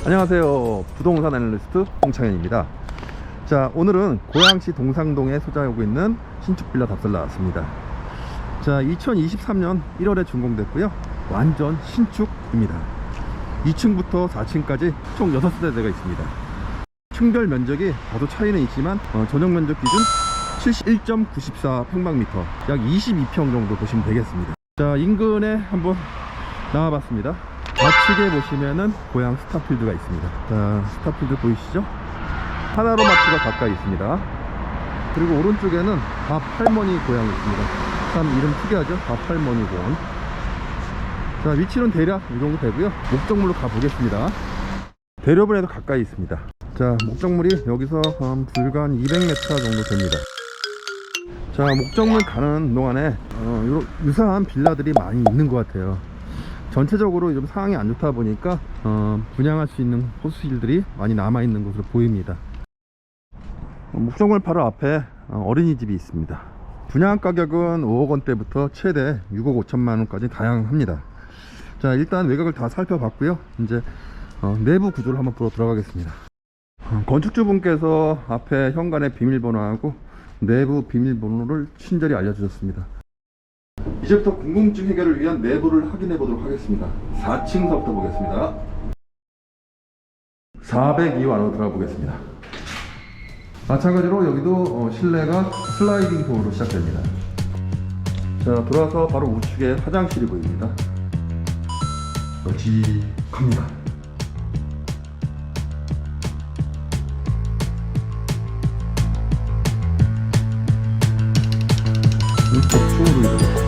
안녕하세요, 부동산 애널리스트 홍창현입니다. 자, 오늘은 고양시 동상동에 소재하고 있는 신축 빌라 답사를 나왔습니다. 자, 2023년 1월에 준공됐고요, 완전 신축입니다. 2층부터 4층까지 총 6세대가 있습니다. 층별 면적이 다소 차이는 있지만 전용 면적 기준 71.94 평방미터, 약 22평 정도 보시면 되겠습니다. 자, 인근에 한번 나와봤습니다. 좌측에 보시면은 고양 스타필드가 있습니다. 자, 스타필드 보이시죠? 하나로마트가 가까이 있습니다. 그리고 오른쪽에는 밥 할머니 고양이 있습니다. 참 이름 특이하죠? 밥 할머니 공원. 자, 위치는 대략 이 정도 되고요. 목적물로 가보겠습니다. 대로변에도 가까이 있습니다. 자, 목적물이 여기서 불과 한 200m 정도 됩니다. 자, 목적물 가는 동안에 유사한 빌라들이 많이 있는 것 같아요. 전체적으로 좀 상황이 안 좋다 보니까 분양할 수 있는 호수질들이 많이 남아있는 것으로 보입니다. 목적물 바로 앞에 어린이집이 있습니다. 분양 가격은 5억 원대부터 최대 6억 5천만 원까지 다양합니다. 자, 일단 외곽을 다 살펴봤고요. 이제 내부 구조를 한번 보러 들어가겠습니다. 건축주분께서 앞에 현관의 비밀번호하고 내부 비밀번호를 친절히 알려주셨습니다. 이제부터 궁금증 해결을 위한 내부를 확인해 보도록 하겠습니다. 4층서부터 보겠습니다. 402호 안으로 들어가 보겠습니다. 마찬가지로 여기도 실내가 슬라이딩 도어로 시작됩니다. 자, 돌아서 바로 우측에 화장실이 보입니다. 널찍합니다. 층으로 이동합니다.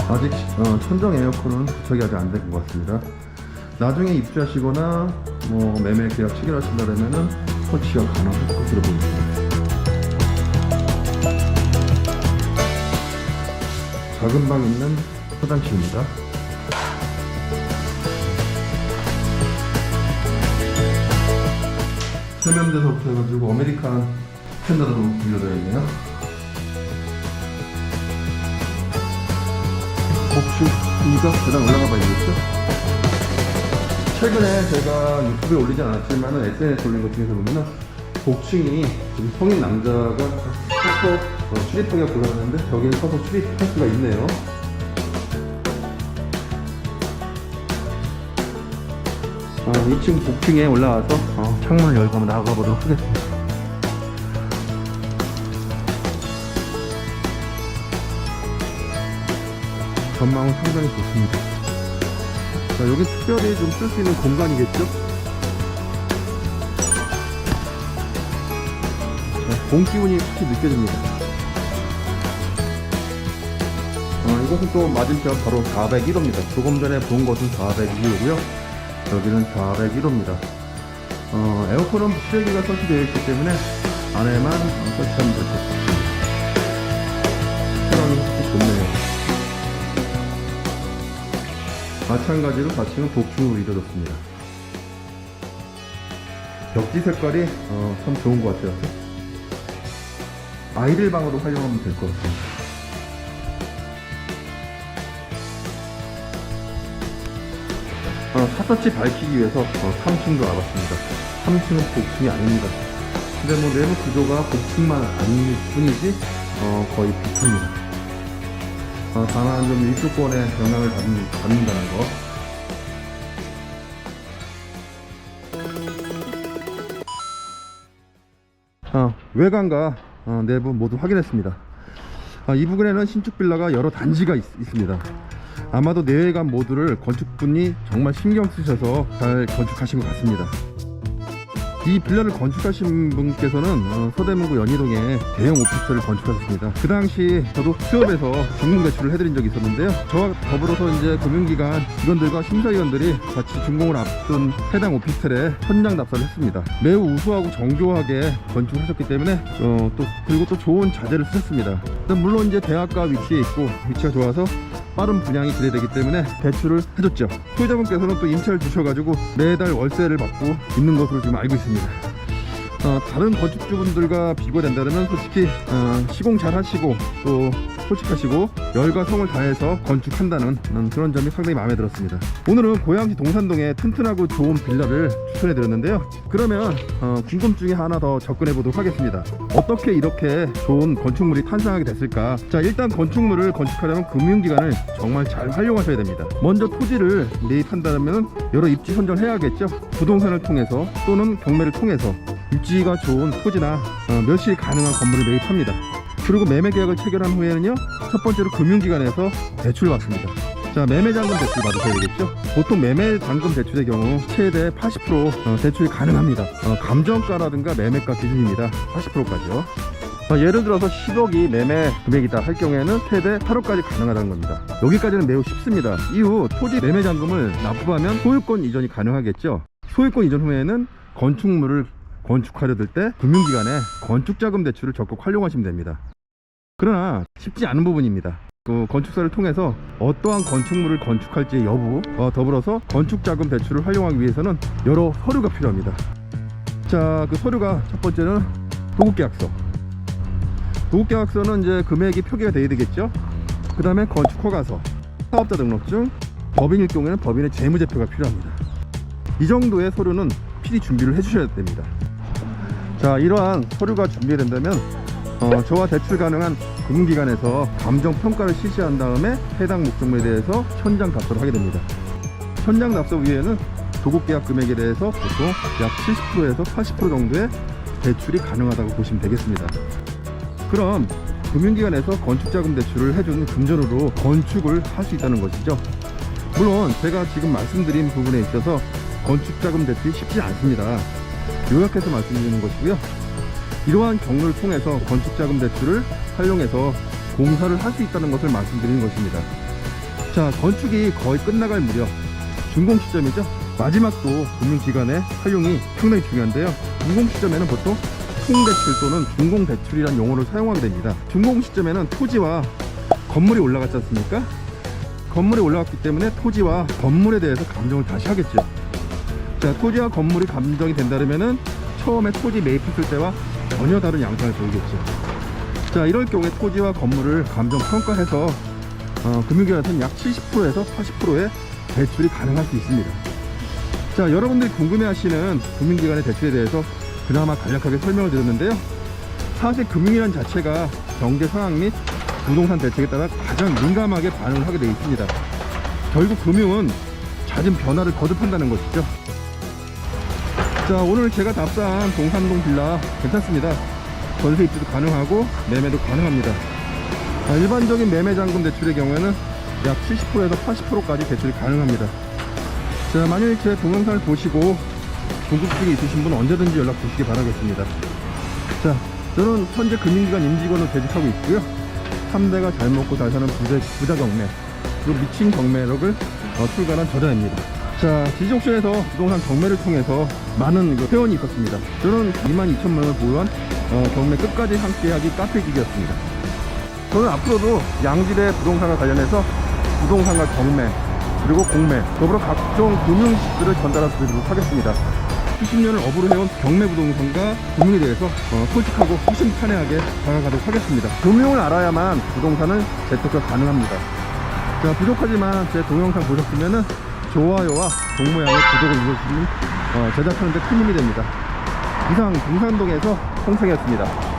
아직 천정 에어컨은 부착이 아직 안 된 것 같습니다. 나중에 입주하시거나 매매 계약 체결하신다면은 설치가 가능할 것으로 보입니다. 작은 방 있는 화장실입니다. 세면대서부터 해가지고 아메리칸 스탠다드로 분류되어 있네요. 복층이가 계단 올라가 봐야겠죠? 최근에 제가 유튜브에 올리지 않았지만 SNS 올린 것 중에서 보면은 복층이 성인 남자가 서서 출입하기가 곤란한데 저기는 서서 출입할 수가 있네요. 아, 2층 복층에 올라와서 창문을 열고 한번 나가 보도록 하겠습니다. 전망은 상당히 좋습니다. 자, 여기 특별히 좀 쓸 수 있는 공간이겠죠? 자, 봄 기운이 확실히 느껴집니다. 이곳은 또 맞은편 바로 401호입니다. 조금 전에 본 것은 402호고요. 여기는 401호입니다. 에어컨은 실외기가 설치되어 있기 때문에 안에만 설치하면 될 것 같습니다. 시원함이 확실히 좋네요. 마찬가지로 4층은 복층으로 이루어졌습니다. 벽지 색깔이 참 좋은 것 같아요. 아이들 방으로 활용하면 될 것 같습니다. 핫터치 밝히기 위해서 3층도 와봤습니다. 3층은 복층이 아닙니다. 근데 내부 구조가 복층만 아닐 뿐이지 거의 비슷합니다. 다만 좀 일조권에 영향을 받는다는 거. 외관과 내부 모두 확인했습니다. 이 부근에는 신축 빌라가 여러 단지가 있습니다. 아마도 내외관 모두를 건축분이 정말 신경 쓰셔서 잘 건축하신 것 같습니다. 이 빌라를 건축하신 분께서는 서대문구 연희동에 대형 오피스를 건축하셨습니다. 그 당시 저도 수협에서 준공 대출을 해드린 적이 있었는데요. 저와 더불어서 이제 금융기관 직원들과 심사위원들이 같이 준공을 앞둔 해당 오피스텔에 현장 답사를 했습니다. 매우 우수하고 정교하게 건축을 하셨기 때문에 그리고 또 좋은 자재를 쓰셨습니다. 물론 이제 대학가 위치에 있고 위치가 좋아서 빠른 분양이 기대되기 때문에 대출을 해줬죠. 소유자분께서는 또 임차를 주셔가지고 매달 월세를 받고 있는 것으로 지금 알고 있습니다. 다른 건축주분들과 비교된다면 솔직히 시공 잘 하시고 또 솔직하시고 열과 성을 다해서 건축한다는 그런 점이 상당히 마음에 들었습니다. 오늘은 고양시 동산동에 튼튼하고 좋은 빌라를 추천해 드렸는데요. 그러면 궁금증이 하나 더 접근해 보도록 하겠습니다. 어떻게 이렇게 좋은 건축물이 탄생하게 됐을까? 자, 일단 건축물을 건축하려면 금융기관을 정말 잘 활용하셔야 됩니다. 먼저 토지를 매입한다면 여러 입지 선정을 해야겠죠. 부동산을 통해서 또는 경매를 통해서 입지가 좋은 토지나 멸실 가능한 건물을 매입합니다. 그리고 매매계약을 체결한 후에는요, 첫 번째로 금융기관에서 대출을 받습니다. 자, 매매잔금 대출 받으셔야 되겠죠. 보통 매매잔금 대출의 경우 최대 80% 대출이 가능합니다. 감정가라든가 매매가 기준입니다. 80%까지요. 예를 들어서 10억이 매매 금액이다 할 경우에는 최대 8억까지 가능하다는 겁니다. 여기까지는 매우 쉽습니다. 이후 토지 매매잔금을 납부하면 소유권 이전이 가능하겠죠. 소유권 이전 후에는 건축물을 건축하려 들 때 금융기관에 건축자금 대출을 적극 활용하시면 됩니다. 그러나 쉽지 않은 부분입니다. 건축사를 통해서 어떠한 건축물을 건축할지 여부, 더불어서 건축자금 대출을 활용하기 위해서는 여러 서류가 필요합니다. 자, 그 서류가 첫 번째는 도급계약서. 도급계약서는 이제 금액이 표기가 돼야 되겠죠. 그 다음에 건축허가서, 사업자 등록증, 법인일 경우에는 법인의 재무제표가 필요합니다. 이 정도의 서류는 필히 준비를 해주셔야 됩니다. 자, 이러한 서류가 준비된다면 저와 대출 가능한 금융기관에서 감정평가를 실시한 다음에 해당 목적물에 대해서 현장 답사를 하게 됩니다. 현장 답사 위에는 도급계약 금액에 대해서 보통 약 70%에서 80% 정도의 대출이 가능하다고 보시면 되겠습니다. 그럼 금융기관에서 건축자금 대출을 해준 금전으로 건축을 할 수 있다는 것이죠. 물론 제가 지금 말씀드린 부분에 있어서 건축자금 대출이 쉽지 않습니다. 요약해서 말씀드리는 것이고요. 이러한 경로를 통해서 건축자금 대출을 활용해서 공사를 할 수 있다는 것을 말씀드리는 것입니다. 자, 건축이 거의 끝나갈 무렵 준공 시점이죠. 마지막도 금융기관의 활용이 상당히 중요한데요. 준공 시점에는 보통 총대출 또는 준공대출이라는 용어를 사용하게 됩니다. 준공 시점에는 토지와 건물이 올라갔지 않습니까? 건물이 올라갔기 때문에 토지와 건물에 대해서 감정을 다시 하겠죠. 자, 토지와 건물이 감정이 된다면은 처음에 토지 매입했을 때와 전혀 다른 양상을 보이겠죠. 자, 이럴 경우에 토지와 건물을 감정 평가해서 금융기관에서는 약 70%에서 80%의 대출이 가능할 수 있습니다. 자, 여러분들이 궁금해하시는 금융기관의 대출에 대해서 그나마 간략하게 설명을 드렸는데요. 사실 금융이란 자체가 경제 상황 및 부동산 대책에 따라 가장 민감하게 반응을 하게 되어 있습니다. 결국 금융은 잦은 변화를 거듭한다는 것이죠. 자, 오늘 제가 답사한 동산동 빌라 괜찮습니다. 전세 입주도 가능하고 매매도 가능합니다. 일반적인 매매잔금 대출의 경우에는 약 70%에서 80%까지 대출이 가능합니다. 자, 만일 제 동영상을 보시고 궁금증이 있으신 분은 언제든지 연락 주시기 바라겠습니다. 자, 저는 현재 금융기관 임직원으로 재직하고 있고요. 3대가 잘 먹고 잘 사는 부자 경매 그리고 미친 경매력을 출간한 저자입니다. 자, 지지옥션에서 부동산 경매를 통해서 많은 회원이 있었습니다. 저는 22,000명을 보유한 경매 끝까지 함께하기 카페기기였습니다. 저는 앞으로도 양질의 부동산과 관련해서 부동산과 경매 그리고 공매 더불어 각종 금융지식들을 전달해 드리도록 하겠습니다. 수십 년을 업으로 해온 경매 부동산과 금융에 대해서 솔직하고 허심탄회하게 다가가도록 하겠습니다. 금융을 알아야만 부동산을 재테크 가능합니다. 자, 부족하지만 제 동영상 보셨으면은 좋아요와 동모양의 구독을 눌러주시면 제작하는데 큰 힘이 됩니다. 이상 동산동에서 홍성이었습니다.